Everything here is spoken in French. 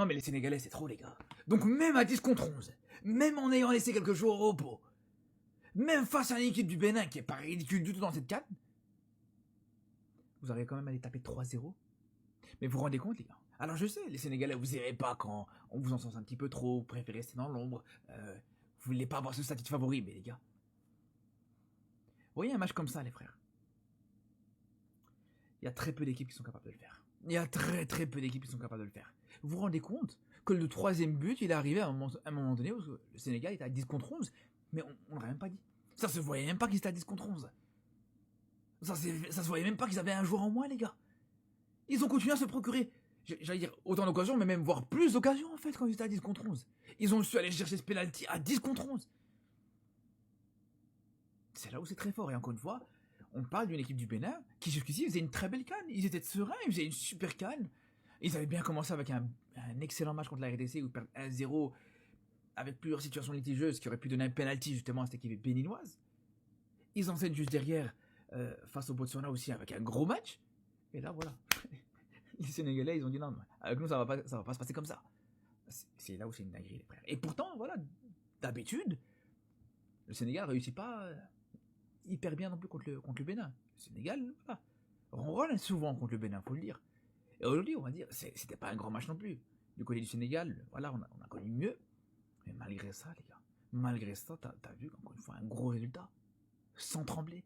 Non mais les Sénégalais c'est trop les gars. Donc même à 10 contre 11, même en ayant laissé quelques jours au repos, même face à une équipe du Bénin qui est pas ridicule du tout dans cette canne, vous arrivez quand même à les taper 3-0. Mais vous vous rendez compte les gars? Alors je sais, les Sénégalais vous aimez pas quand on vous encense un petit peu trop, vous préférez rester dans l'ombre, vous voulez pas avoir ce statut de favori, mais les gars. Vous voyez un match comme ça les frères? Il y a très peu d'équipes qui sont capables de le faire. Il y a très peu d'équipes qui sont capables de le faire. Vous vous rendez compte que le troisième but, il est arrivé à un moment donné où le Sénégal était à 10 contre 11, mais on l'aurait même pas dit. Ça se voyait même pas qu'ils étaient à 10 contre 11. Ça se voyait même pas qu'ils avaient un joueur en moins, les gars. Ils ont continué à se procurer, j'allais dire, autant d'occasions, mais même voire plus d'occasions, en fait, quand ils étaient à 10 contre 11. Ils ont su aller chercher ce penalty à 10 contre 11. C'est là où c'est très fort, et encore une fois, on parle d'une équipe du Bénin qui jusqu'ici faisait une très belle canne. Ils étaient sereins, ils faisaient une super canne. Ils avaient bien commencé avec un excellent match contre la RDC où ils perdent 1-0 avec plusieurs situations litigieuses qui auraient pu donner un penalty justement à cette équipe béninoise. Ils enseignent juste derrière face au Botswana aussi avec un gros match. Et là voilà, les Sénégalais ils ont dit non, avec nous ça va pas se passer comme ça. C'est là où c'est une dinguerie les frères. Et pourtant voilà, d'habitude, le Sénégal réussit pas hyper bien non plus contre le Bénin. Le Sénégal, voilà, ronronne souvent contre le Bénin, faut le dire. Et aujourd'hui, on va dire, c'était pas un grand match non plus. Du côté du Sénégal, voilà, on a connu mieux. Mais malgré ça, les gars, malgré ça, t'as vu, encore une fois, un gros résultat. Sans trembler.